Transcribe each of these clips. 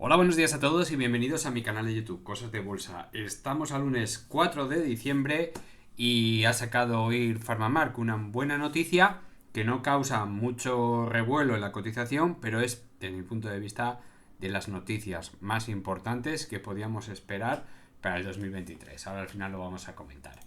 Hola, buenos días a todos y bienvenidos a mi canal de YouTube, Cosas de Bolsa. Estamos al lunes 4 de diciembre y ha sacado hoy PharmaMark una buena noticia que no causa mucho revuelo en la cotización, pero es, desde mi punto de vista, de las noticias más importantes que podíamos esperar para el 2023. Ahora al final lo vamos a comentar.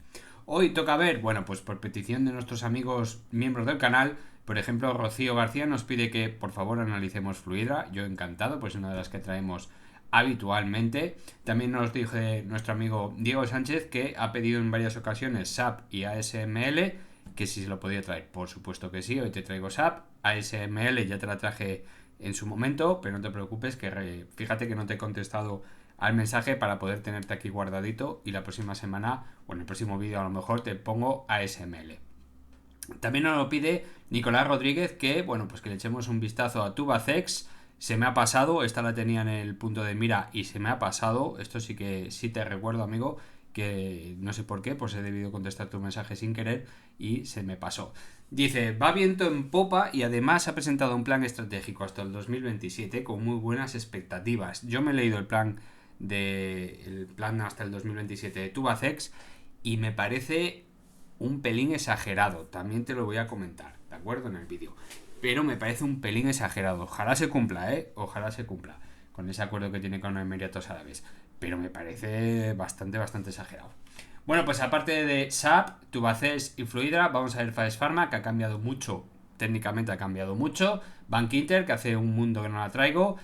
Hoy toca ver, bueno, pues por petición de nuestros amigos miembros del canal, por ejemplo, Rocío García nos pide que por favor analicemos Fluidra. Yo encantado, pues es una de las que traemos habitualmente. También nos dice nuestro amigo Diego Sánchez que ha pedido en varias ocasiones SAP y ASML, que si se lo podía traer. Por supuesto que sí, hoy te traigo SAP. ASML ya te la traje en su momento, pero no te preocupes que fíjate que no te he contestado al mensaje para poder tenerte aquí guardadito y la próxima semana o en el próximo vídeo a lo mejor te pongo ASML. También nos lo pide Nicolás Rodríguez que, bueno, pues que le echemos un vistazo a Tubacex. Se me ha pasado, esta la tenía en el punto de mira y se me ha pasado. Esto sí que sí te recuerdo, amigo, que no sé por qué, pues he debido contestar tu mensaje sin querer y se me pasó. Dice, va viento en popa y además ha presentado un plan estratégico hasta el 2027 con muy buenas expectativas. Yo me he leído el plan hasta el 2027 de Tubacex y me parece un pelín exagerado. También te lo voy a comentar, ¿de acuerdo? En el vídeo. Pero me parece un pelín exagerado. Ojalá se cumpla, ¿eh? Ojalá se cumpla. Con ese acuerdo que tiene con los Emiratos Árabes. Pero me parece bastante exagerado. Bueno, pues aparte de SAP, Tubacex y Fluidra, vamos a ver Faes Pharma, que ha cambiado mucho. Técnicamente ha cambiado mucho. Bank Inter, que hace un mundo que no la traigo.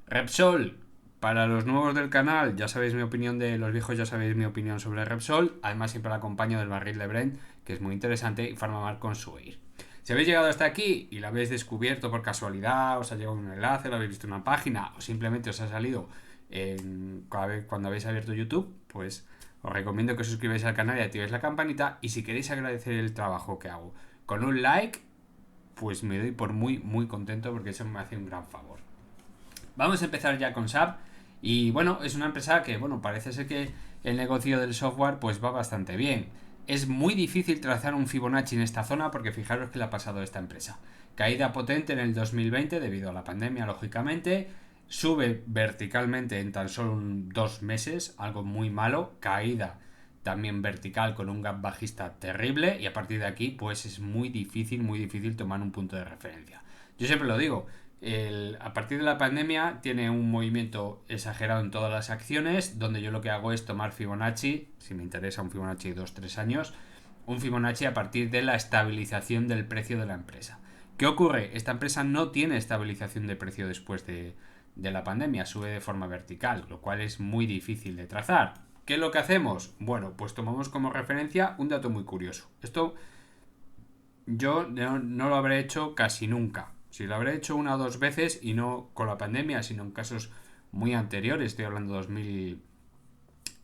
Repsol, para los nuevos del canal, ya sabéis mi opinión de los viejos, ya sabéis mi opinión sobre Repsol. Además, siempre la acompaño del barril de Brent, que es muy interesante, y PharmaMar con su EIR. Si habéis llegado hasta aquí y lo habéis descubierto por casualidad, os ha llegado un enlace, lo habéis visto en una página, o simplemente os ha salido cuando habéis abierto YouTube, pues os recomiendo que os suscribáis al canal y activéis la campanita. Y si queréis agradecer el trabajo que hago con un like, pues me doy por muy contento porque eso me hace un gran favor. Vamos a empezar ya con SAP. Y bueno, es una empresa que, bueno, parece ser que el negocio del software pues va bastante bien. Es muy difícil trazar un Fibonacci en esta zona porque fijaros que le ha pasado a esta empresa. Caída potente en el 2020 debido a la pandemia, lógicamente. Sube verticalmente en tan solo 2 meses, algo muy malo. Caída también vertical con un gap bajista terrible. Y a partir de aquí pues es muy difícil tomar un punto de referencia. Yo siempre lo digo, a partir de la pandemia tiene un movimiento exagerado en todas las acciones, donde yo lo que hago es tomar Fibonacci, si me interesa un Fibonacci de 2-3 años, un Fibonacci a partir de la estabilización del precio de la empresa. ¿Qué ocurre? Esta empresa no tiene estabilización de precio después de la pandemia, sube de forma vertical, lo cual es muy difícil de trazar. ¿Qué es lo que hacemos? Bueno, pues tomamos como referencia un dato muy curioso. Esto yo no lo habré hecho casi nunca. Si lo habré hecho una o dos veces y no con la pandemia, sino en casos muy anteriores, estoy hablando de 2000,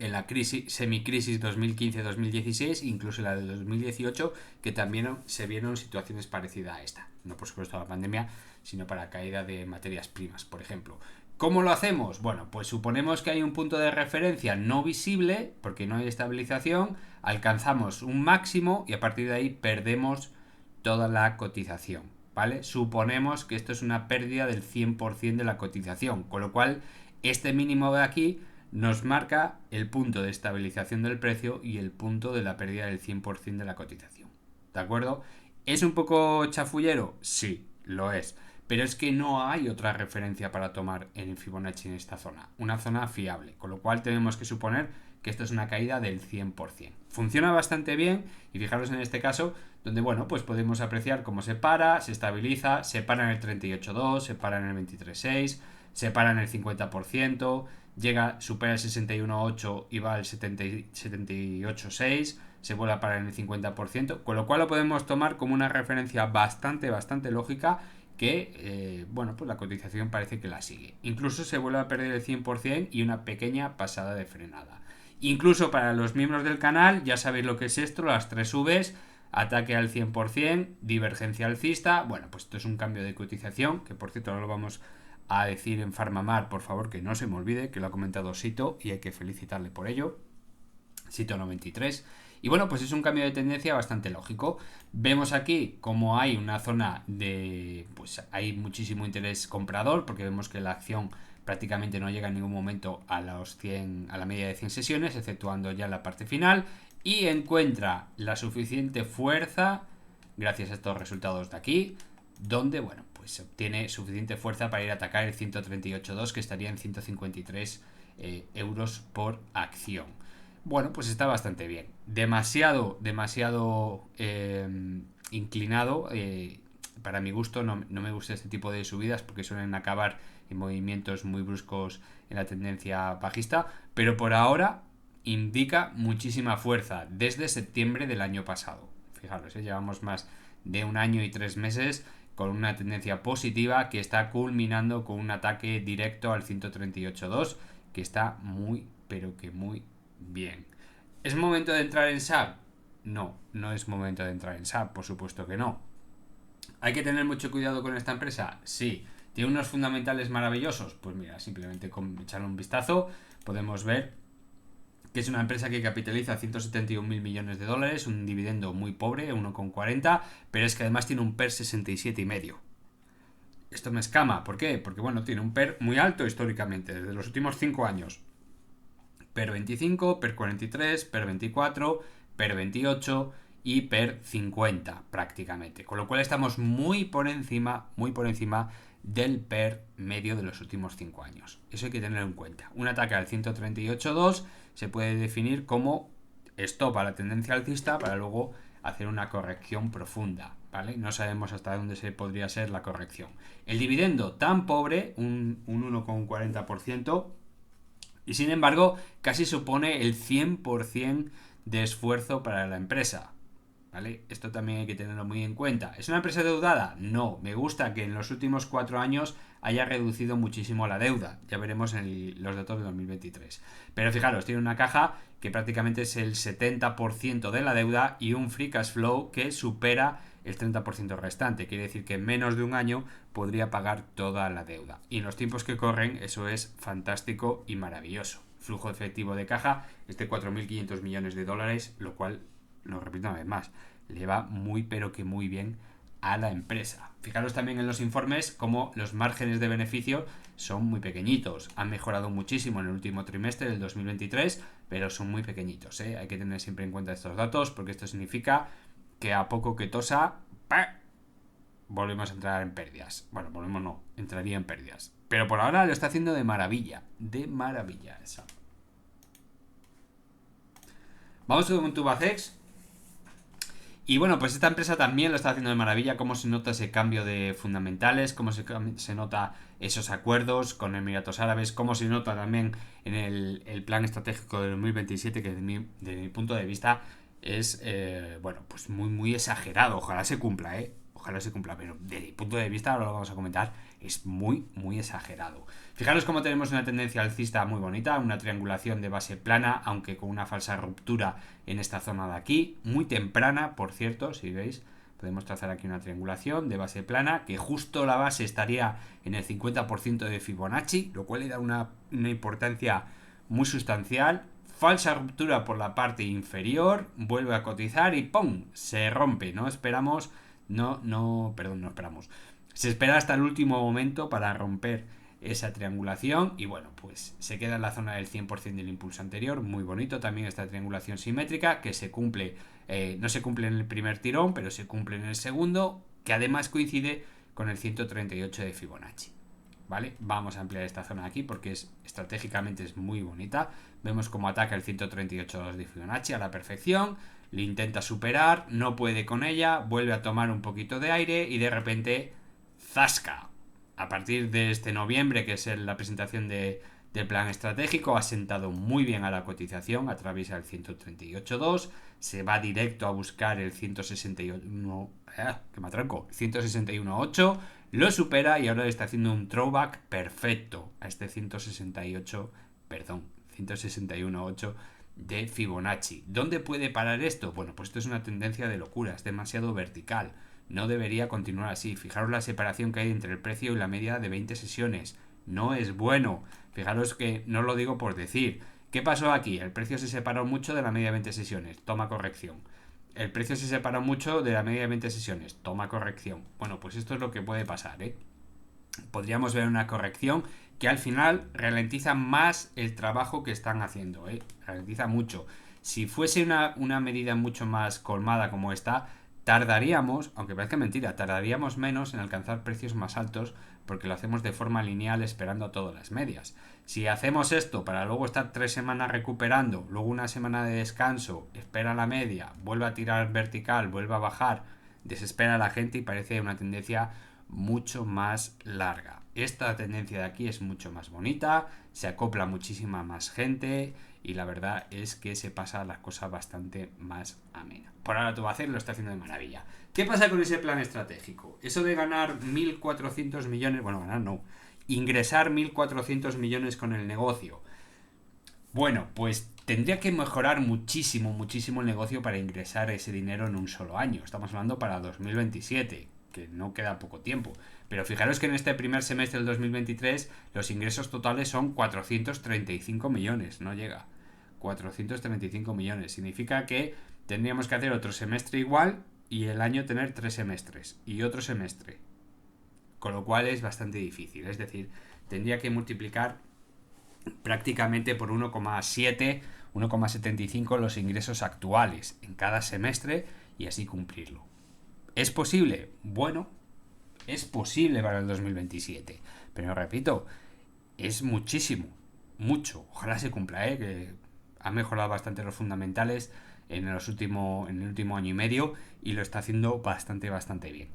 en la crisis, semicrisis 2015-2016, incluso la de 2018, que también se vieron situaciones parecidas a esta. No por supuesto a la pandemia, sino para caída de materias primas, por ejemplo. ¿Cómo lo hacemos? Bueno, pues suponemos que hay un punto de referencia no visible, porque no hay estabilización, alcanzamos un máximo y a partir de ahí perdemos toda la cotización, ¿vale? Suponemos que esto es una pérdida del 100% de la cotización, con lo cual este mínimo de aquí nos marca el punto de estabilización del precio y el punto de la pérdida del 100% de la cotización, ¿de acuerdo? ¿Es un poco chafullero? Sí, lo es. Pero es que no hay otra referencia para tomar en Fibonacci en esta zona. Una zona fiable. Con lo cual tenemos que suponer que esto es una caída del 100%. Funciona bastante bien y fijaros en este caso donde, bueno, pues podemos apreciar cómo se para, se estabiliza, se para en el 38.2, se para en el 23.6, se para en el 50%, supera el 61.8 y va al 78.6, se vuelve a parar en el 50%, con lo cual lo podemos tomar como una referencia bastante lógica que, bueno, pues la cotización parece que la sigue. Incluso se vuelve a perder el 100% y una pequeña pasada de frenada. Incluso para los miembros del canal, ya sabéis lo que es esto, las 3 Vs, ataque al 100%, divergencia alcista. Bueno, pues esto es un cambio de cotización, que por cierto ahora lo vamos a decir en PharmaMar, por favor, que no se me olvide, que lo ha comentado Sito y hay que felicitarle por ello. Sito 93. Y bueno, pues es un cambio de tendencia bastante lógico. Vemos aquí como hay una zona de... pues hay muchísimo interés comprador, porque vemos que la acción prácticamente no llega en ningún momento a la media de 100 sesiones, exceptuando ya la parte final, y encuentra la suficiente fuerza, gracias a estos resultados de aquí, donde, bueno, pues obtiene suficiente fuerza para ir a atacar el 138.2, que estaría en 153 euros por acción. Bueno, pues está bastante bien. Demasiado inclinado. Para mi gusto no me gusta este tipo de subidas porque suelen acabar en movimientos muy bruscos en la tendencia bajista, pero por ahora indica muchísima fuerza desde septiembre del año pasado. Fijaros, llevamos más de 1 año y 3 meses con una tendencia positiva que está culminando con un ataque directo al 138.2, que está muy, pero que muy bien. ¿Es momento de entrar en SAP? No, no es momento de entrar en SAP, por supuesto que no. ¿Hay que tener mucho cuidado con esta empresa? Sí. ¿Tiene unos fundamentales maravillosos? Pues mira, simplemente con echarle un vistazo podemos ver que es una empresa que capitaliza 171.000 millones de dólares, un dividendo muy pobre, 1,40, pero es que además tiene un PER 67,5. Esto me escama, ¿por qué? Porque bueno, tiene un PER muy alto históricamente, desde los últimos 5 años. PER 25, PER 43, PER 24, PER 28 y PER 50 prácticamente. Con lo cual estamos muy por encima del PER medio de los últimos 5 años. Eso hay que tenerlo en cuenta. Un ataque al 138.2 se puede definir como stop a la tendencia alcista para luego hacer una corrección profunda, ¿vale? No sabemos hasta dónde se podría ser la corrección. El dividendo tan pobre, un 1,40%, y sin embargo casi supone el 100% de esfuerzo para la empresa, ¿vale? Esto también hay que tenerlo muy en cuenta. ¿Es una empresa endeudada? No. Me gusta que en los últimos 4 años haya reducido muchísimo la deuda. Ya veremos en los datos de 2023. Pero fijaros, tiene una caja que prácticamente es el 70% de la deuda y un free cash flow que supera el 30% restante. Quiere decir que en menos de un año podría pagar toda la deuda. Y en los tiempos que corren eso es fantástico y maravilloso. Flujo efectivo de caja es de 4.500 millones de dólares, lo cual, lo repito una vez más, le va muy pero que muy bien a la empresa. Fijaros también en los informes cómo los márgenes de beneficio son muy pequeñitos. Han mejorado muchísimo en el último trimestre del 2023, pero son muy pequeñitos, ¿eh? Hay que tener siempre en cuenta estos datos porque esto significa que a poco que tosa, ¡pah!, volvemos a entrar en pérdidas. Bueno, volvemos no, entraría en pérdidas. Pero por ahora lo está haciendo de maravilla esa. Vamos con Tubacex. Y bueno, pues esta empresa también lo está haciendo de maravilla, cómo se nota ese cambio de fundamentales, cómo se nota esos acuerdos con Emiratos Árabes, cómo se nota también en el plan estratégico de 2027, que desde mi punto de vista es, bueno, pues muy exagerado. Ojalá se cumpla, ojalá se cumpla, pero desde mi punto de vista, ahora lo vamos a comentar, es muy exagerado. Fijaros cómo tenemos una tendencia alcista muy bonita, una triangulación de base plana, aunque con una falsa ruptura en esta zona de aquí, muy temprana, por cierto, si veis, podemos trazar aquí una triangulación de base plana, que justo la base estaría en el 50% de Fibonacci, lo cual le da una importancia muy sustancial. Falsa ruptura por la parte inferior, vuelve a cotizar y ¡pum!, se rompe. No esperamos. Se espera hasta el último momento para romper esa triangulación y bueno, pues se queda en la zona del 100% del impulso anterior. Muy bonito también esta triangulación simétrica que se cumple, no se cumple en el primer tirón, pero se cumple en el segundo, que además coincide con el 138 de Fibonacci. ¿Vale? Vamos a ampliar esta zona de aquí porque estratégicamente es muy bonita. Vemos cómo ataca el 138 de Fibonacci a la perfección. Le intenta superar, no puede con ella, vuelve a tomar un poquito de aire y de repente ¡zasca! A partir de este noviembre, que es la presentación del plan estratégico, ha sentado muy bien a la cotización, atraviesa el 138.2, se va directo a buscar el 161.8, lo supera y ahora le está haciendo un throwback perfecto a este 161.8 de Fibonacci. ¿Dónde puede parar esto? Bueno, pues esto es una tendencia de locura, es demasiado vertical. No debería continuar así. Fijaros la separación que hay entre el precio y la media de 20 sesiones. No es bueno. Fijaros que no lo digo por decir. ¿Qué pasó aquí? El precio se separó mucho de la media de 20 sesiones. Toma corrección. El precio se separó mucho de la media de 20 sesiones. Toma corrección. Bueno, pues esto es lo que puede pasar, ¿eh? Podríamos ver una corrección que al final ralentiza más el trabajo que están haciendo, ralentiza mucho. Si fuese una medida mucho más colmada como esta, tardaríamos, aunque parezca mentira, tardaríamos menos en alcanzar precios más altos porque lo hacemos de forma lineal esperando a todas las medias. Si hacemos esto para luego estar 3 semanas recuperando, luego una semana de descanso, espera la media, vuelve a tirar vertical, vuelve a bajar, desespera a la gente y parece una tendencia mucho más larga. Esta tendencia de aquí es mucho más bonita, se acopla muchísima más gente y la verdad es que se pasa las cosas bastante más amena. Por ahora Tubacex lo está haciendo de maravilla. ¿Qué pasa con ese plan estratégico? Eso de ganar 1.400 millones, bueno, ganar no, ingresar 1.400 millones con el negocio. Bueno, pues tendría que mejorar muchísimo, muchísimo el negocio para ingresar ese dinero en un solo año. Estamos hablando para 2027, que no queda poco tiempo. Pero fijaros que en este primer semestre del 2023 los ingresos totales son 435 millones, no llega. 435 millones. Significa que tendríamos que hacer otro semestre igual y el año tener 3 semestres y otro semestre. Con lo cual es bastante difícil. Es decir, tendría que multiplicar prácticamente por 1,7, 1,75 los ingresos actuales en cada semestre y así cumplirlo. ¿Es posible? Bueno, es posible para el 2027. Pero repito, es muchísimo, mucho. Ojalá se cumpla, que ha mejorado bastante los fundamentales en el último año y medio y lo está haciendo bastante bien.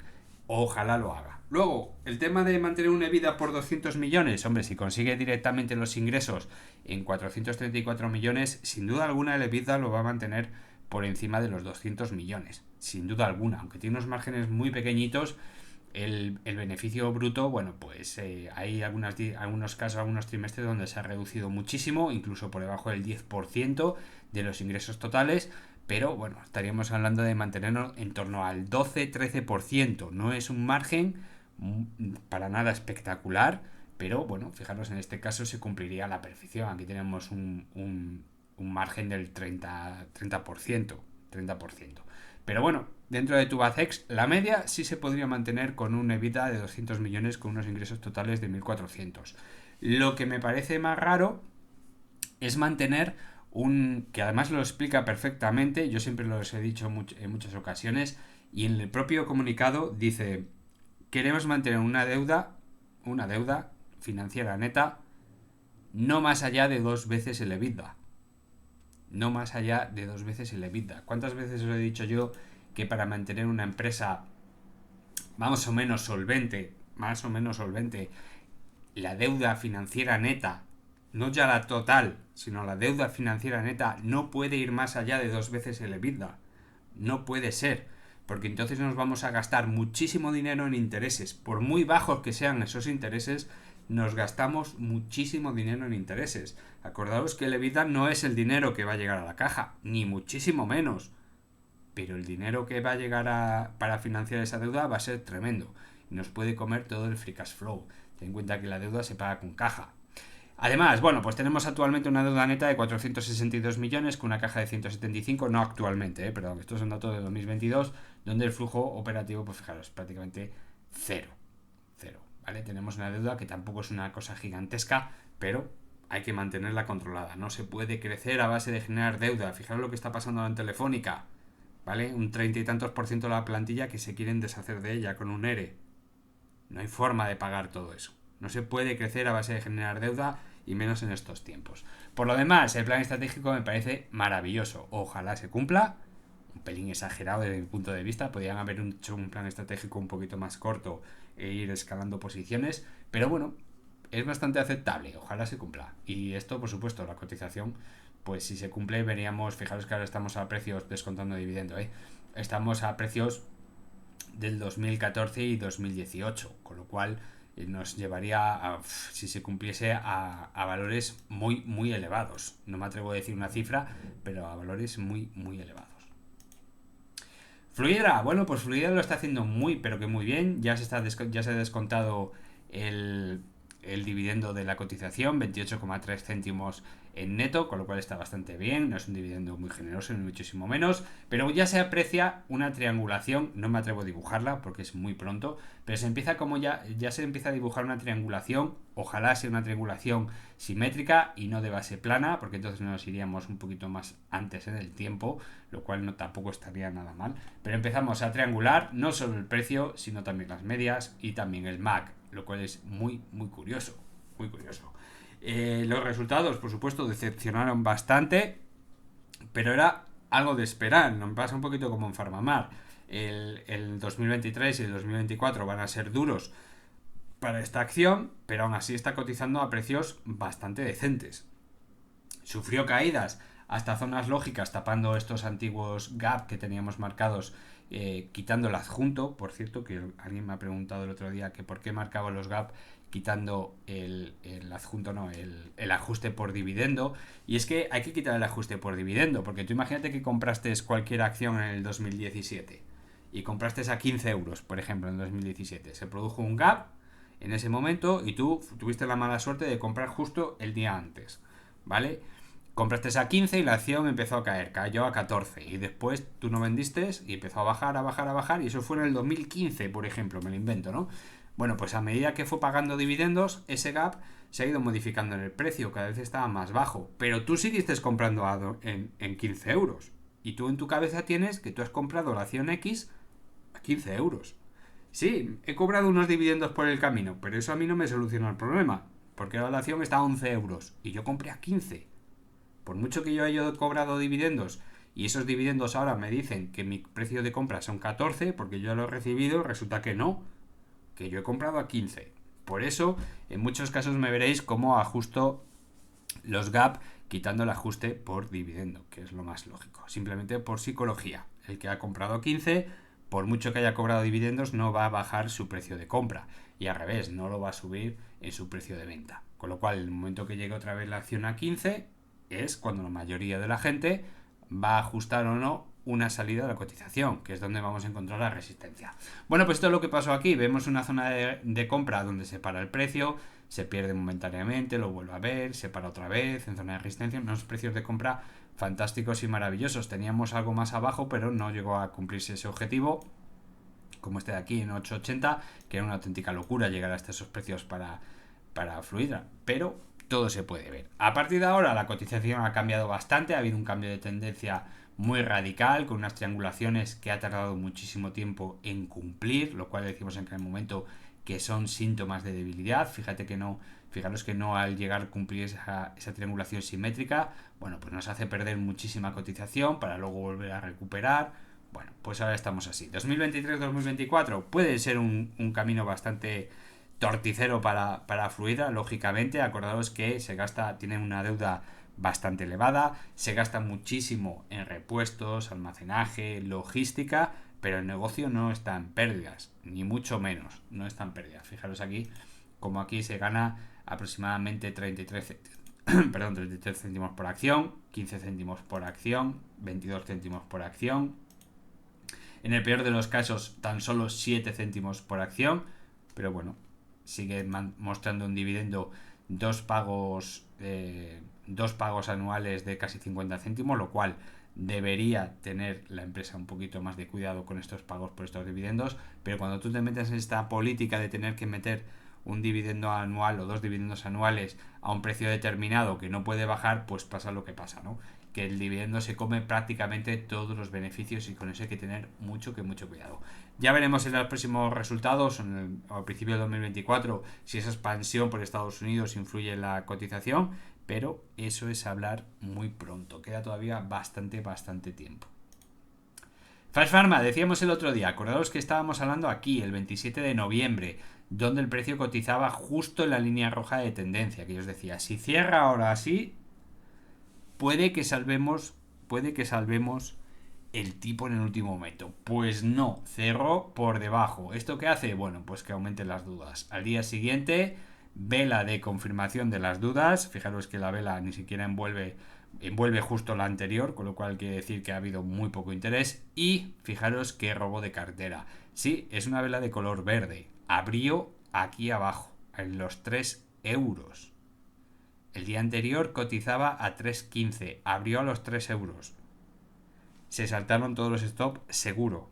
Ojalá lo haga. Luego, el tema de mantener una EBITDA por 200 millones. Hombre, si consigue directamente los ingresos en 434 millones, sin duda alguna el EBITDA lo va a mantener por encima de los 200 millones. Sin duda alguna. Aunque tiene unos márgenes muy pequeñitos, el beneficio bruto, bueno, pues hay algunos casos, algunos trimestres donde se ha reducido muchísimo, incluso por debajo del 10% de los ingresos totales. Pero bueno, estaríamos hablando de mantenernos en torno al 12-13%. No es un margen para nada espectacular, pero bueno, fijaros, en este caso se cumpliría a la perfección. Aquí tenemos un margen del 30%. Pero bueno, dentro de Tubacex, la media sí se podría mantener con un EBITDA de 200 millones con unos ingresos totales de 1.400. Lo que me parece más raro es mantener que además lo explica perfectamente, yo siempre los he dicho en muchas ocasiones, y en el propio comunicado dice: queremos mantener una deuda financiera neta no más allá de 2 veces el EBITDA. No más allá de 2 veces el EBITDA. ¿Cuántas veces os he dicho yo que para mantener una empresa más o menos solvente, la deuda financiera neta, no ya la total, sino la deuda financiera neta, no puede ir más allá de 2 veces el EBITDA? No puede ser, porque entonces nos vamos a gastar muchísimo dinero en intereses. Por muy bajos que sean esos intereses, nos gastamos muchísimo dinero en intereses. Acordaos que el EBITDA no es el dinero que va a llegar a la caja, ni muchísimo menos. Pero el dinero que va a llegar para financiar esa deuda va a ser tremendo. Y nos puede comer todo el free cash flow. Ten en cuenta que la deuda se paga con caja. Además, bueno, pues tenemos actualmente una deuda neta de 462 millones con una caja de 175, no actualmente, perdón, estos son datos de 2022, donde el flujo operativo, pues fijaros, prácticamente cero, ¿vale? Tenemos una deuda que tampoco es una cosa gigantesca, pero hay que mantenerla controlada. No se puede crecer a base de generar deuda. Fijaros lo que está pasando en Telefónica, ¿vale? Un 30 y tantos % de la plantilla que se quieren deshacer de ella con un ERE. No hay forma de pagar todo eso. No se puede crecer a base de generar deuda y menos en estos tiempos. Por lo demás, el plan estratégico me parece maravilloso. Ojalá se cumpla. Un pelín exagerado desde mi punto de vista. Podrían haber hecho un plan estratégico un poquito más corto e ir escalando posiciones. Pero bueno, es bastante aceptable. Ojalá se cumpla. Y esto, por supuesto, la cotización, pues si se cumple veríamos, fijaros que ahora estamos a precios descontando dividendo, estamos a precios del 2014 y 2018, con lo cual nos llevaría, si se cumpliese, a valores muy elevados. No me atrevo a decir una cifra, pero a valores muy elevados. Fluidra, bueno, pues Fluidra lo está haciendo pero que muy bien. Ya se ha descontado el dividendo de la cotización, 28,3 céntimos en neto, con lo cual está bastante bien, no es un dividendo muy generoso, ni muchísimo menos, pero ya se aprecia una triangulación, no me atrevo a dibujarla porque es muy pronto, pero se empieza como ya se empieza a dibujar una triangulación, ojalá sea una triangulación simétrica y no de base plana, porque entonces nos iríamos un poquito más antes en el tiempo, lo cual no tampoco estaría nada mal, pero empezamos a triangular no solo el precio, sino también las medias y también el MAC, lo cual es muy curioso, muy curioso. Los resultados, por supuesto, decepcionaron bastante, pero era algo de esperar. Nos pasa un poquito como en Farmamar. El 2023 y el 2024 van a ser duros para esta acción, pero aún así está cotizando a precios bastante decentes. Sufrió caídas hasta zonas lógicas, tapando estos antiguos gap que teníamos marcados, quitando el adjunto. Por cierto, que alguien me ha preguntado el otro día que por qué marcaba los gap quitando el adjunto, no, el ajuste por dividendo. Y es que hay que quitar el ajuste por dividendo, porque tú imagínate que compraste cualquier acción en el 2017 y compraste a 15 euros, por ejemplo, en el 2017. Se produjo un gap en ese momento y tú tuviste la mala suerte de comprar justo el día antes, ¿vale? Compraste a 15 y la acción empezó a caer, cayó a 14 y después tú no vendiste y empezó a bajar y eso fue en el 2015, por ejemplo, me lo invento, ¿no? Bueno, pues a medida que fue pagando dividendos, ese gap se ha ido modificando en el precio, cada vez estaba más bajo, pero tú seguiste comprando en 15 euros y tú en tu cabeza tienes que tú has comprado la acción X a 15 euros. Sí, he cobrado unos dividendos por el camino, pero eso a mí no me soluciona el problema, porque la acción está a 11 euros y yo compré a 15. Por mucho que yo haya cobrado dividendos y esos dividendos ahora me dicen que mi precio de compra son 14 porque yo lo he recibido, resulta que no, que yo he comprado a 15. Por eso, en muchos casos me veréis cómo ajusto los gap quitando el ajuste por dividendo, que es lo más lógico. Simplemente por psicología. El que ha comprado 15, por mucho que haya cobrado dividendos, no va a bajar su precio de compra. Y al revés, no lo va a subir en su precio de venta. Con lo cual, el momento que llegue otra vez la acción a 15, es cuando la mayoría de la gente va a ajustar o no una salida de la cotización, que es donde vamos a encontrar la resistencia. Bueno, pues esto es lo que pasó aquí. Vemos una zona de compra donde se para el precio, se pierde momentáneamente, lo vuelve a ver, se para otra vez en zona de resistencia, unos precios de compra fantásticos y maravillosos. Teníamos algo más abajo, pero no llegó a cumplirse ese objetivo, como este de aquí en 8.80, que era una auténtica locura llegar hasta esos precios para Fluidra, pero todo se puede ver. A partir de ahora la cotización ha cambiado bastante, ha habido un cambio de tendencia muy radical, con unas triangulaciones que ha tardado muchísimo tiempo en cumplir, lo cual decimos en aquel momento que son síntomas de debilidad. Fijaros que no al llegar a cumplir esa triangulación simétrica, bueno, pues nos hace perder muchísima cotización para luego volver a recuperar. Bueno, pues ahora estamos así. 2023-2024 puede ser un camino bastante torticero para Fluidra, lógicamente. Acordaos que tiene una deuda bastante elevada, se gasta muchísimo en repuestos, almacenaje, logística, pero el negocio no está en pérdidas, ni mucho menos, no está en pérdidas. Fijaros aquí, como aquí se gana aproximadamente 33 céntimos por acción, 15 céntimos por acción, 22 céntimos por acción. En el peor de los casos, tan solo 7 céntimos por acción, pero bueno, sigue mostrando un dividendo, dos pagos anuales de casi 50 céntimos, lo cual debería tener la empresa un poquito más de cuidado con estos pagos por estos dividendos, pero cuando tú te metes en esta política de tener que meter un dividendo anual o dos dividendos anuales a un precio determinado que no puede bajar, pues pasa lo que pasa, ¿no? Que el dividendo se come prácticamente todos los beneficios y con eso hay que tener mucho cuidado. Ya veremos en los próximos resultados, al principio de 2024, si esa expansión por Estados Unidos influye en la cotización, pero eso es hablar muy pronto. Queda todavía bastante tiempo. Flash Pharma, decíamos el otro día, acordaos que estábamos hablando aquí, el 27 de noviembre, donde el precio cotizaba justo en la línea roja de tendencia, que yo os decía, si cierra ahora así, puede que salvemos el tipo en el último momento. Pues no, cerró por debajo. ¿Esto qué hace? Bueno, pues que aumenten las dudas. Al día siguiente, vela de confirmación de las dudas. Fijaros que la vela ni siquiera envuelve justo la anterior, con lo cual quiere decir que ha habido muy poco interés. Y fijaros que robo de cartera. Sí, es una vela de color verde. Abrió aquí abajo, en los 3 euros. El día anterior cotizaba a 3,15, abrió a los 3 euros. Se saltaron todos los stops seguro.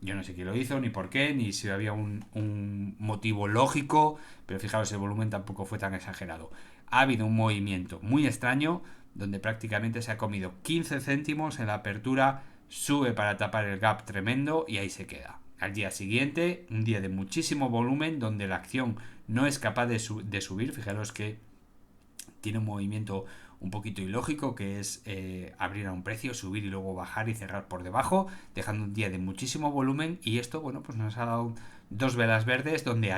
Yo no sé quién lo hizo, ni por qué, ni si había un motivo lógico, pero fijaros, el volumen tampoco fue tan exagerado. Ha habido un movimiento muy extraño donde prácticamente se ha comido 15 céntimos en la apertura, sube para tapar el gap tremendo y ahí se queda. Al día siguiente, un día de muchísimo volumen donde la acción no es capaz de subir. Fijaros que tiene un movimiento un poquito ilógico, que es abrir a un precio, subir y luego bajar y cerrar por debajo, dejando un día de muchísimo volumen. Y esto, bueno, pues nos ha dado dos velas verdes donde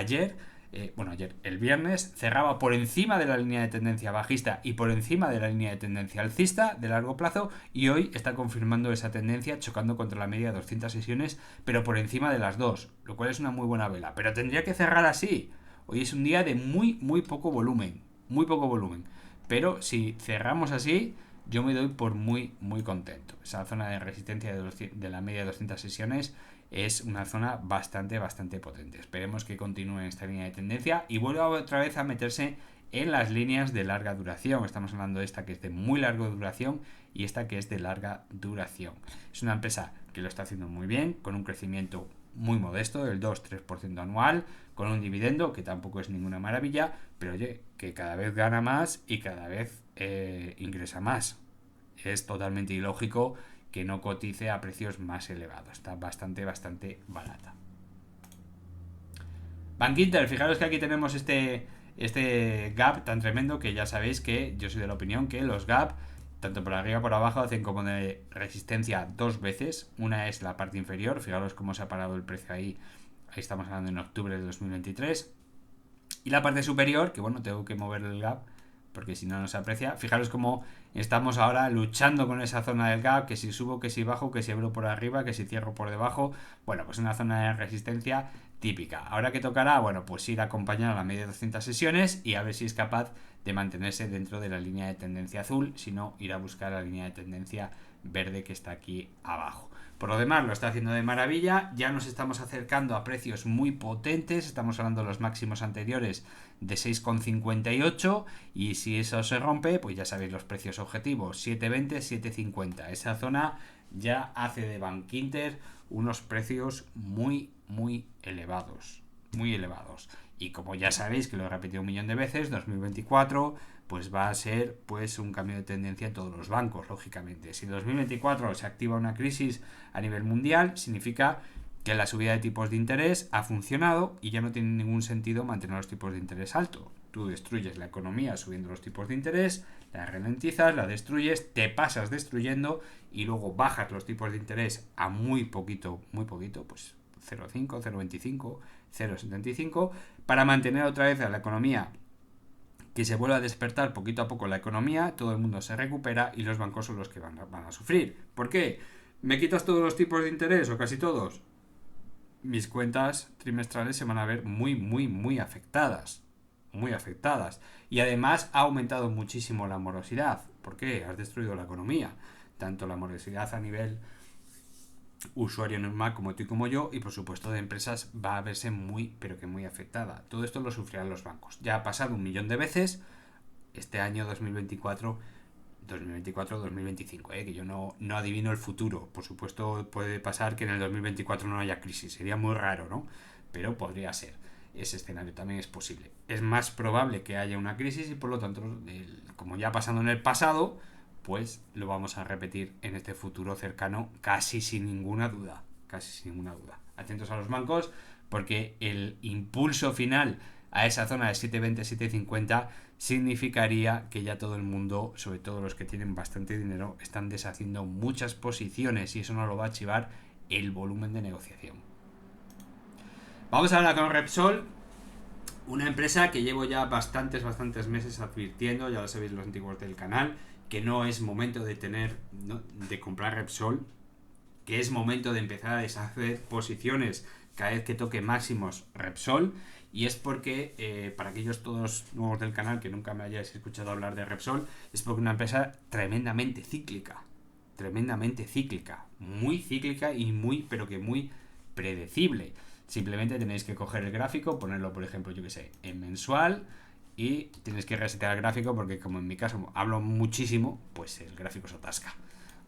el viernes cerraba por encima de la línea de tendencia bajista y por encima de la línea de tendencia alcista de largo plazo, y hoy está confirmando esa tendencia chocando contra la media de 200 sesiones, pero por encima de las dos, lo cual es una muy buena vela. Pero tendría que cerrar así. Hoy es un día de muy poco volumen, muy poco volumen. Pero si cerramos así, yo me doy por muy contento. Esa zona de resistencia de la media de 200 sesiones es una zona bastante potente. Esperemos que continúe esta línea de tendencia y vuelva otra vez a meterse en las líneas de larga duración. Estamos hablando de esta que es de muy larga duración y esta que es de larga duración. Es una empresa que lo está haciendo muy bien, con un crecimiento muy modesto, del 2-3% anual, con un dividendo que tampoco es ninguna maravilla, pero oye, que cada vez gana más y cada vez ingresa más. Es totalmente ilógico que no cotice a precios más elevados. Está bastante barata. Bankinter, fijaros que aquí tenemos este gap tan tremendo, que ya sabéis que yo soy de la opinión que los gap, tanto por arriba como por abajo, hacen como de resistencia dos veces. Una es la parte inferior, fijaros cómo se ha parado el precio ahí. Ahí estamos hablando en octubre de 2023. Y la parte superior, que bueno, tengo que mover el gap porque si no se aprecia. Fijaros cómo estamos ahora luchando con esa zona del gap, que si subo, que si bajo, que si abro por arriba, que si cierro por debajo. Bueno, pues una zona de resistencia típica. Ahora que tocará, bueno, pues ir a acompañar a la media de 200 sesiones y a ver si es capaz de mantenerse dentro de la línea de tendencia azul, si no, ir a buscar la línea de tendencia verde que está aquí abajo. Por lo demás, lo está haciendo de maravilla. Ya nos estamos acercando a precios muy potentes. Estamos hablando de los máximos anteriores de 6,58. Y si eso se rompe, pues ya sabéis los precios objetivos: 7,20, 7,50. Esa zona ya hace de Bankinter unos precios muy elevados. Muy elevados. Y como ya sabéis, que lo he repetido 1.000.000 de veces, 2024 pues va a ser pues un cambio de tendencia en todos los bancos, lógicamente. Si en 2024 se activa una crisis a nivel mundial, significa que la subida de tipos de interés ha funcionado y ya no tiene ningún sentido mantener los tipos de interés altos. Tú destruyes la economía subiendo los tipos de interés, la ralentizas, la destruyes, te pasas destruyendo y luego bajas los tipos de interés a muy poquito, pues 0,5, 0,25, 0,75, para mantener otra vez a la economía, que se vuelva a despertar poquito a poco la economía, todo el mundo se recupera y los bancos son los que van a sufrir. ¿Por qué? ¿Me quitas todos los tipos de interés o casi todos? Mis cuentas trimestrales se van a ver muy afectadas. Muy afectadas. Y además ha aumentado muchísimo la morosidad. ¿Por qué? Has destruido la economía. Tanto la morosidad a nivel usuario normal como tú y como yo, y por supuesto de empresas, va a verse muy afectada. Todo esto lo sufrirán los bancos. Ya ha pasado 1.000.000 de veces este año 2024-2025, que yo no adivino el futuro. Por supuesto puede pasar que en el 2024 no haya crisis, sería muy raro, ¿no? Pero podría ser. Ese escenario también es posible. Es más probable que haya una crisis y por lo tanto, como ya ha pasado en el pasado, pues lo vamos a repetir en este futuro cercano casi sin ninguna duda. Atentos a los bancos, porque el impulso final a esa zona de 7,20, 7,50 significaría que ya todo el mundo, sobre todo los que tienen bastante dinero, están deshaciendo muchas posiciones y eso no lo va a chivar el volumen de negociación. Vamos a hablar con Repsol, una empresa que llevo ya bastantes meses advirtiendo, ya lo sabéis los antiguos del canal, que no es momento de comprar Repsol, que es momento de empezar a deshacer posiciones cada vez que toque máximos Repsol. Y es porque, para aquellos todos nuevos del canal que nunca me hayáis escuchado hablar de Repsol, es porque una empresa tremendamente cíclica, muy cíclica y muy predecible. Simplemente tenéis que coger el gráfico, ponerlo, por ejemplo, yo que sé, en mensual, y tienes que resetear el gráfico porque como en mi caso hablo muchísimo, pues el gráfico se atasca.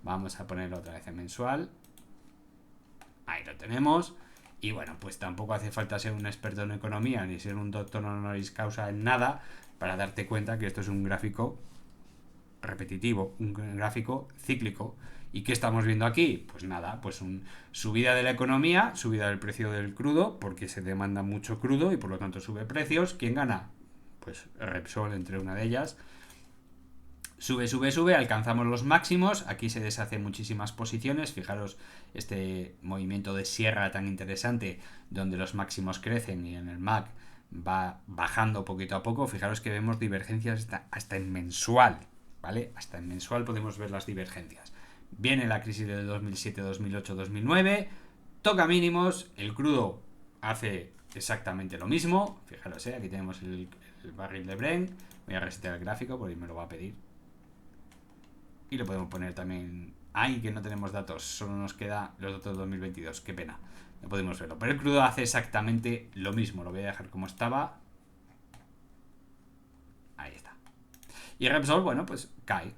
Vamos a ponerlo otra vez en mensual. Ahí lo tenemos. Y bueno, pues tampoco hace falta ser un experto en economía ni ser un doctor honoris causa en nada para darte cuenta que esto es un gráfico repetitivo, un gráfico cíclico. ¿Y qué estamos viendo aquí? Pues nada, pues subida de la economía, subida del precio del crudo, porque se demanda mucho crudo y por lo tanto sube precios. ¿Quién gana? Pues Repsol entre una de ellas. Sube, alcanzamos los máximos, aquí se deshacen muchísimas posiciones, fijaros este movimiento de sierra tan interesante donde los máximos crecen y en el MAC va bajando poquito a poco, fijaros que vemos divergencias hasta en mensual, ¿vale? Hasta en mensual podemos ver las divergencias. Viene la crisis del 2007, 2008, 2009, toca mínimos, el crudo hace exactamente lo mismo, fijaros, aquí tenemos el barril de Brent, voy a resetear el gráfico porque me lo va a pedir. Y lo podemos poner también. Ay, que no tenemos datos, solo nos queda los datos de 2022, qué pena. No podemos verlo. Pero el crudo hace exactamente lo mismo. Lo voy a dejar como estaba. Ahí está. Y Repsol, bueno, pues cae.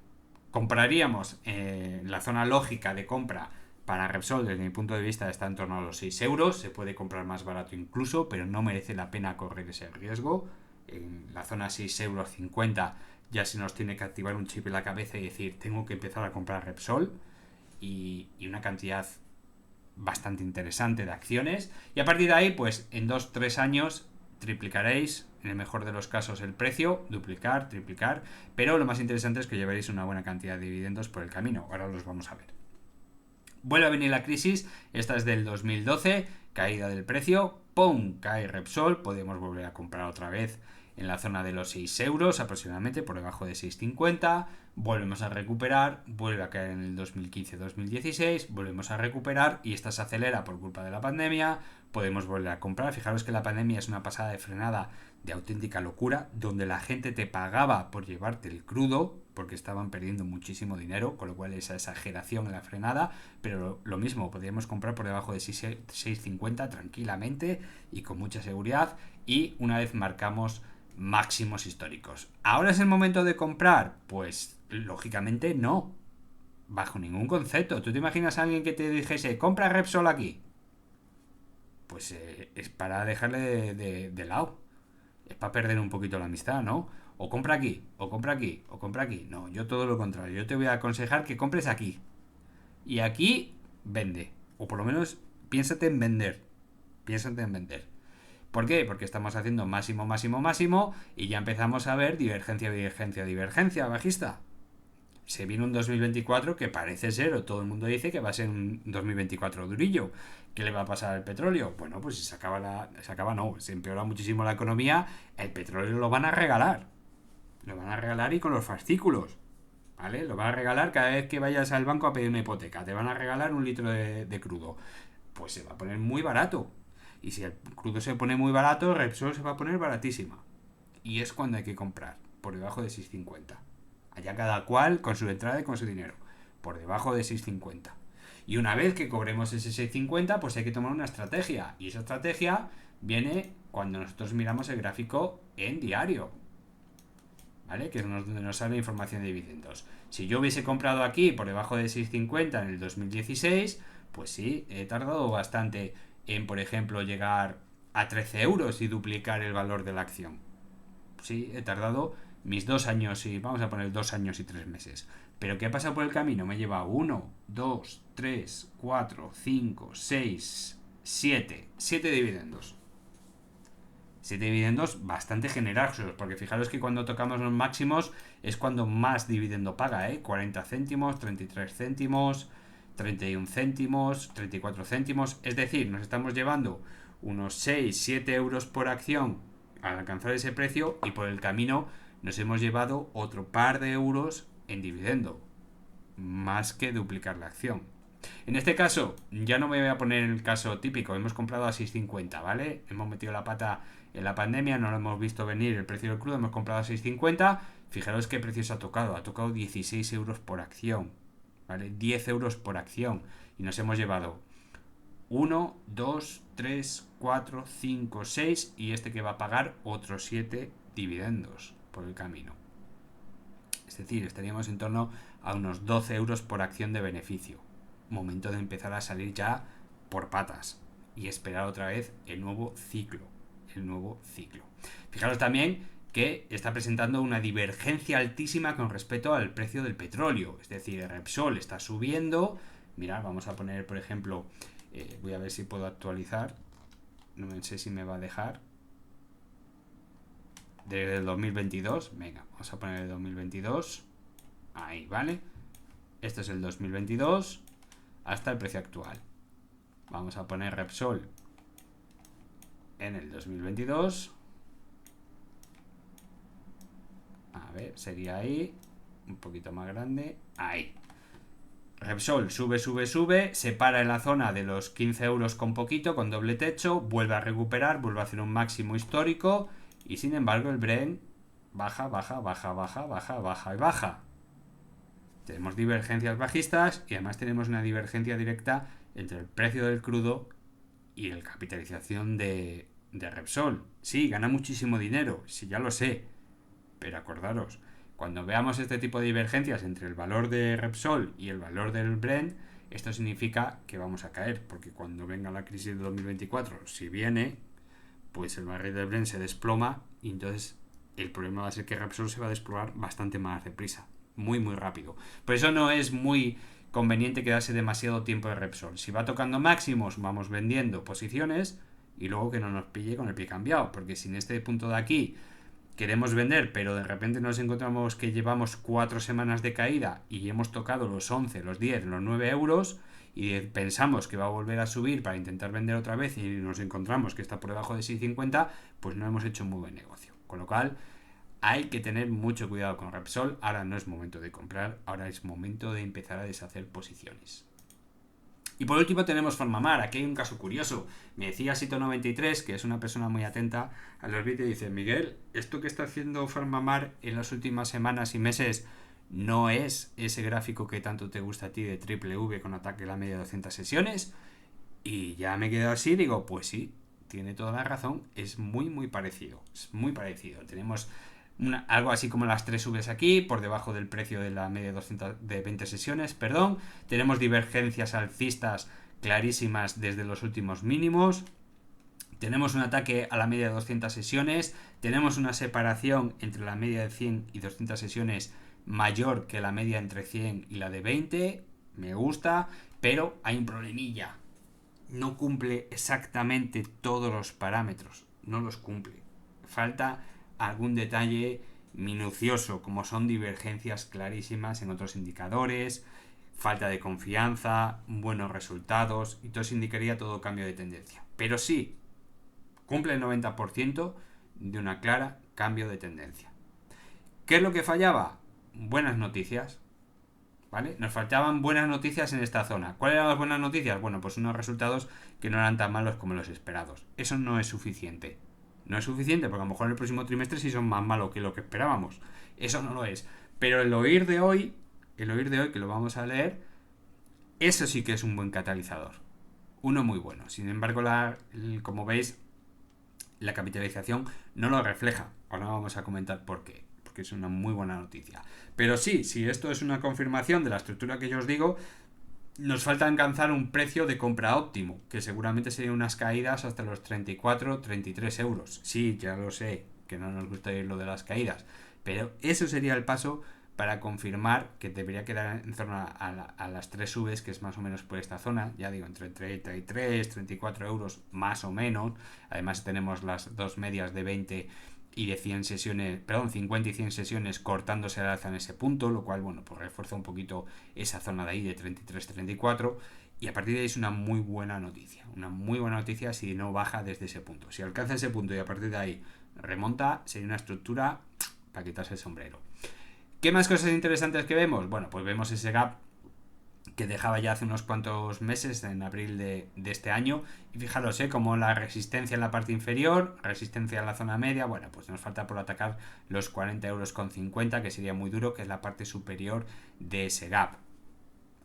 Compraríamos la zona lógica de compra para Repsol, desde mi punto de vista, está en torno a los 6 euros. Se puede comprar más barato incluso, pero no merece la pena correr ese riesgo. En la zona 6,50 euros ya se nos tiene que activar un chip en la cabeza y decir, tengo que empezar a comprar Repsol y una cantidad bastante interesante de acciones. Y a partir de ahí, pues en 2-3 años triplicaréis, en el mejor de los casos, el precio, duplicar, triplicar, pero lo más interesante es que llevaréis una buena cantidad de dividendos por el camino. Ahora los vamos a ver. Vuelve a venir la crisis, esta es del 2012, caída del precio, ¡pum! Cae Repsol, podemos volver a comprar otra vez en la zona de los 6 euros aproximadamente, por debajo de 6,50, volvemos a recuperar, vuelve a caer en el 2015-2016, volvemos a recuperar y esta se acelera por culpa de la pandemia, podemos volver a comprar. Fijaros que la pandemia es una pasada de frenada de auténtica locura, donde la gente te pagaba por llevarte el crudo, porque estaban perdiendo muchísimo dinero, con lo cual esa exageración en la frenada, pero lo mismo, podríamos comprar por debajo de 6,50 tranquilamente y con mucha seguridad, y una vez marcamos máximos históricos. ¿Ahora es el momento de comprar? Pues lógicamente no, bajo ningún concepto. ¿Tú te imaginas a alguien que te dijese, compra Repsol aquí? Pues es para dejarle de lado. Es para perder un poquito la amistad, ¿no? O compra aquí, o compra aquí, o compra aquí. No, yo todo lo contrario. Yo te voy a aconsejar que compres aquí. Y aquí vende. O por lo menos piénsate en vender. Piénsate en vender. ¿Por qué? Porque estamos haciendo máximo, máximo, máximo y ya empezamos a ver divergencia, divergencia, divergencia bajista. Se viene un 2024 que parece ser, o todo el mundo dice que va a ser un 2024 durillo. ¿Qué le va a pasar al petróleo? Bueno, pues si se empeora muchísimo la economía, el petróleo lo van a regalar. Lo van a regalar y con los fascículos. ¿Vale? Lo van a regalar cada vez que vayas al banco a pedir una hipoteca. Te van a regalar 1 litro de crudo. Pues se va a poner muy barato. Y si el crudo se pone muy barato, Repsol se va a poner baratísima. Y es cuando hay que comprar, por debajo de 6,50. Allá cada cual con su entrada y con su dinero. Por debajo de 6,50. Y una vez que cobremos ese 6,50, pues hay que tomar una estrategia. Y esa estrategia viene cuando nosotros miramos el gráfico en diario. ¿Vale? Que es donde nos sale información de dividendos. Si yo hubiese comprado aquí por debajo de 6,50 en el 2016, pues sí, he tardado bastante en, por ejemplo, llegar a 13 euros y duplicar el valor de la acción. Sí, he tardado mis 2 años y vamos a poner 2 años y 3 meses. Pero ¿qué pasa por el camino? Me lleva 1, 2, 3, 4, 5, 6, 7. 7 dividendos. 7 dividendos bastante generosos, porque fijaros que cuando tocamos los máximos es cuando más dividendo paga, 40 céntimos, 33 céntimos, 31 céntimos, 34 céntimos, es decir, nos estamos llevando unos 6-7 euros por acción al alcanzar ese precio y por el camino nos hemos llevado otro par de euros en dividendo, más que duplicar la acción. En este caso, ya no me voy a poner el caso típico, hemos comprado a 6,50, ¿vale? Hemos metido la pata en la pandemia, no lo hemos visto venir el precio del crudo, hemos comprado a 6,50, fijaros qué precios ha tocado 16 euros por acción, ¿vale? 10 euros por acción y nos hemos llevado 1, 2, 3, 4, 5, 6 y este que va a pagar otros 7 dividendos por el camino. Es decir, estaríamos en torno a unos 12 euros por acción de beneficio. Momento de empezar a salir ya por patas y esperar otra vez el nuevo ciclo. Fijaros también que está presentando una divergencia altísima con respecto al precio del petróleo. Es decir, Repsol está subiendo. Mirad, vamos a poner, por ejemplo, voy a ver si puedo actualizar. No sé si me va a dejar. Desde el 2022. Venga, vamos a poner el 2022. Ahí, ¿vale? Esto es el 2022 hasta el precio actual. Vamos a poner Repsol en el 2022. A ver, sería ahí. Un poquito más grande. Ahí. Repsol sube, se para en la zona de los 15 euros con poquito, con doble techo, vuelve a recuperar, vuelve a hacer un máximo histórico y sin embargo el Brent baja y baja. Tenemos divergencias bajistas y además tenemos una divergencia directa entre el precio del crudo y la capitalización de Repsol. Sí, gana muchísimo dinero, sí, ya lo sé, pero acordaros, cuando veamos este tipo de divergencias entre el valor de Repsol y el valor del Brent, esto significa que vamos a caer, porque cuando venga la crisis de 2024, si viene, pues el barril del Brent se desploma y entonces el problema va a ser que Repsol se va a desplomar bastante más deprisa, muy rápido. Por eso no es muy conveniente quedarse demasiado tiempo de Repsol. Si va tocando máximos, vamos vendiendo posiciones y luego que no nos pille con el pie cambiado, porque si en este punto de aquí queremos vender, pero de repente nos encontramos que llevamos 4 semanas de caída y hemos tocado los 11, los 10, los 9 euros y pensamos que va a volver a subir para intentar vender otra vez y nos encontramos que está por debajo de 6,50, pues no hemos hecho un muy buen negocio. Con lo cual hay que tener mucho cuidado con Repsol. Ahora no es momento de comprar, ahora es momento de empezar a deshacer posiciones. Y por último tenemos Farmamar. Aquí hay un caso curioso. Me decía Sito93, que es una persona muy atenta a los vídeos, dice: Miguel, esto que está haciendo Farmamar en las últimas semanas y meses no es ese gráfico que tanto te gusta a ti de triple V con ataque a la media de 200 sesiones. Y ya me he quedado así, digo, pues sí, tiene toda la razón, es muy parecido. Es muy parecido. Tenemos algo así como las 3 Vs aquí, por debajo del precio de la media de 20 sesiones, perdón. Tenemos divergencias alcistas clarísimas desde los últimos mínimos. Tenemos un ataque a la media de 200 sesiones. Tenemos una separación entre la media de 100 y 200 sesiones mayor que la media entre 100 y la de 20. Me gusta, pero hay un problemilla. No cumple exactamente todos los parámetros. No los cumple. Falta algún detalle minucioso, como son divergencias clarísimas en otros indicadores, falta de confianza, buenos resultados, y todo eso indicaría todo cambio de tendencia. Pero sí, cumple el 90% de una clara cambio de tendencia. ¿Qué es lo que fallaba? Buenas noticias, ¿vale? Nos faltaban buenas noticias en esta zona. ¿Cuáles eran las buenas noticias? Bueno, pues unos resultados que no eran tan malos como los esperados. Eso no es suficiente. No es suficiente porque a lo mejor en el próximo trimestre sí son más malos que lo que esperábamos. Eso no lo es. Pero el oír de hoy, que lo vamos a leer, eso sí que es un buen catalizador. Uno muy bueno. Sin embargo, como veis, la capitalización no lo refleja. Ahora vamos a comentar por qué. Porque es una muy buena noticia. Pero sí, si esto es una confirmación de la estructura que yo os digo, nos falta alcanzar un precio de compra óptimo, que seguramente serían unas caídas hasta los 34, 33 euros. Sí, ya lo sé, que no nos gusta ir lo de las caídas, pero eso sería el paso para confirmar que debería quedar en torno a las 3 Vs, que es más o menos por esta zona, ya digo, entre 33, 34 euros más o menos. Además tenemos las dos medias de 20 y de 100 sesiones, perdón, 50 y 100 sesiones cortándose al alza en ese punto, lo cual, bueno, pues refuerza un poquito esa zona de ahí de 33-34, y a partir de ahí es una muy buena noticia si no baja desde ese punto. Si alcanza ese punto y a partir de ahí remonta, sería una estructura para quitarse el sombrero. ¿Qué más cosas interesantes que vemos? Bueno, pues vemos ese gap que dejaba ya hace unos cuantos meses, en abril de este año, y fijaros, como la resistencia en la parte inferior, resistencia en la zona media, bueno, pues nos falta por atacar los 40 euros con 50, que sería muy duro, que es la parte superior de ese gap.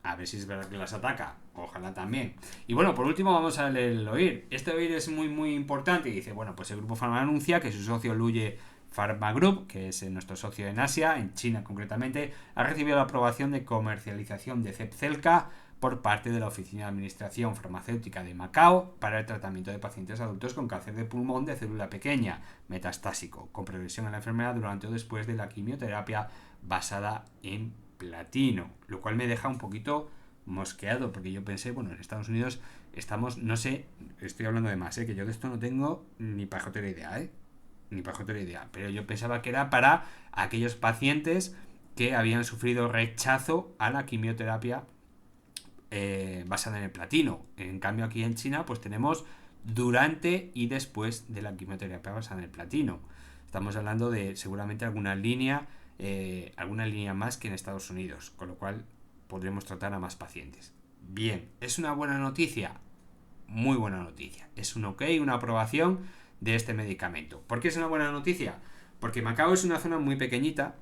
A ver si es verdad que las ataca, ojalá también. Y bueno, por último vamos a leer el OIR. Este OIR es muy importante y dice, bueno, pues el Grupo Farma anuncia que su socio Luye Pharma Group, que es nuestro socio en Asia, en China concretamente, ha recibido la aprobación de comercialización de Zepzelca por parte de la Oficina de Administración Farmacéutica de Macao para el tratamiento de pacientes adultos con cáncer de pulmón de célula pequeña metastásico, con progresión en la enfermedad durante o después de la quimioterapia basada en platino, lo cual me deja un poquito mosqueado, porque yo pensé, bueno, en Estados Unidos estamos, no sé, estoy hablando de más, que yo de esto no tengo ni pajotera idea, ni pajotera idea, pero yo pensaba que era para aquellos pacientes que habían sufrido rechazo a la quimioterapia basada en el platino. En cambio aquí en China pues tenemos durante y después de la quimioterapia basada en el platino. Estamos hablando de seguramente alguna línea más que en Estados Unidos, con lo cual podremos tratar a más pacientes. Bien, ¿es una buena noticia? Muy buena noticia. Es un ok, una aprobación de este medicamento. ¿Por qué es una buena noticia? Porque Macao es una zona muy pequeñita,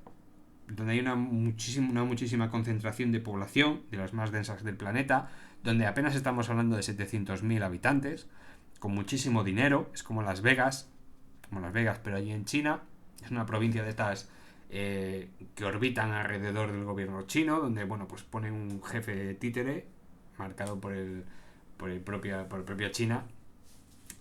donde hay una muchísima concentración de población, de las más densas del planeta, donde apenas estamos hablando de 700.000 habitantes, con muchísimo dinero, es como Las Vegas, pero allí en China, es una provincia de estas que orbitan alrededor del gobierno chino, donde, bueno, pues ponen un jefe títere, marcado por propia China,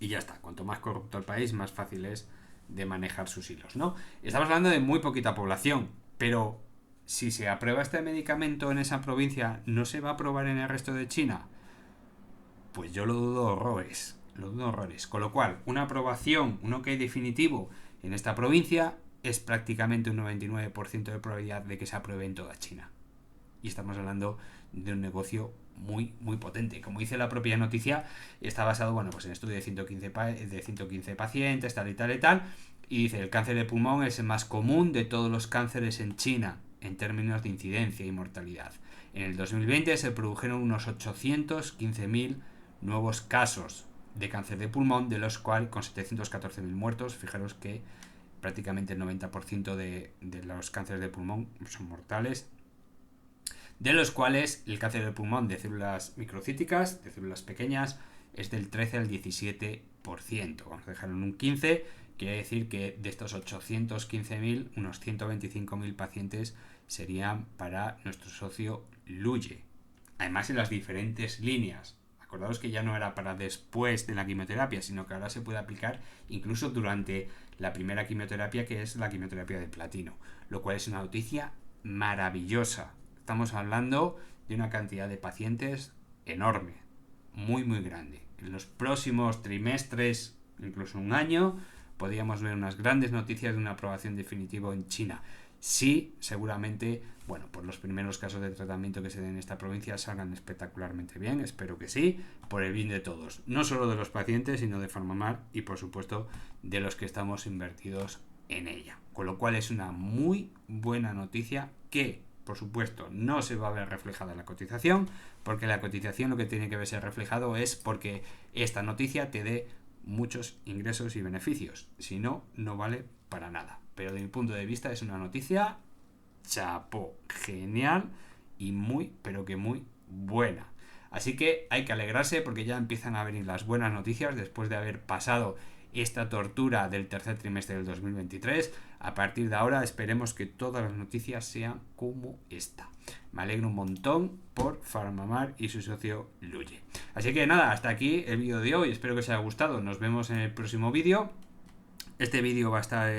y ya está. Cuanto más corrupto el país, más fácil es de manejar sus hilos, ¿no? Estamos hablando de muy poquita población, pero si se aprueba este medicamento en esa provincia, ¿no se va a aprobar en el resto de China? Pues yo lo dudo horrores. Con lo cual, una aprobación, un ok definitivo en esta provincia es prácticamente un 99% de probabilidad de que se apruebe en toda China. Y estamos hablando de un negocio muy, muy potente. Como dice la propia noticia, está basado, bueno, pues en estudio de 115 pacientes, tal y tal y tal. Y dice, el cáncer de pulmón es el más común de todos los cánceres en China, en términos de incidencia y mortalidad. En el 2020 se produjeron unos 815.000 nuevos casos de cáncer de pulmón, de los cuales, con 714.000 muertos, fijaros que prácticamente el 90% de los cánceres de pulmón son mortales, de los cuales el cáncer de pulmón de células microcíticas, de células pequeñas, es del 13 al 17%. Vamos a dejarlo en un 15%, quiere decir que de estos 815.000, unos 125.000 pacientes serían para nuestro socio Luye. Además, en las diferentes líneas. Acordaos que ya no era para después de la quimioterapia, sino que ahora se puede aplicar incluso durante la primera quimioterapia, que es la quimioterapia de platino, lo cual es una noticia maravillosa. Estamos hablando de una cantidad de pacientes enorme, muy muy grande. En los próximos trimestres, incluso un año, podríamos ver unas grandes noticias de una aprobación definitiva en China. Sí, seguramente, bueno, pues los primeros casos de tratamiento que se den en esta provincia salgan espectacularmente bien, espero que sí, por el bien de todos, no solo de los pacientes, sino de PharmaMar y por supuesto de los que estamos invertidos en ella. Con lo cual es una muy buena noticia que, por supuesto, no se va a ver reflejada en la cotización, porque la cotización lo que tiene que verse reflejado es porque esta noticia te dé muchos ingresos y beneficios. Si no, no vale para nada. Pero de mi punto de vista es una noticia chapó, genial y muy, pero que muy buena. Así que hay que alegrarse porque ya empiezan a venir las buenas noticias después de haber pasado esta tortura del tercer trimestre del 2023. A partir de ahora esperemos que todas las noticias sean como esta. Me alegro un montón por PharmaMar y su socio Luye. Así que nada, hasta aquí el vídeo de hoy. Espero que os haya gustado. Nos vemos en el próximo vídeo. Este vídeo va a estar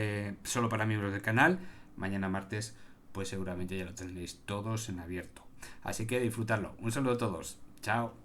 solo para miembros del canal. Mañana martes pues seguramente ya lo tendréis todos en abierto. Así que disfrutadlo. Un saludo a todos. Chao.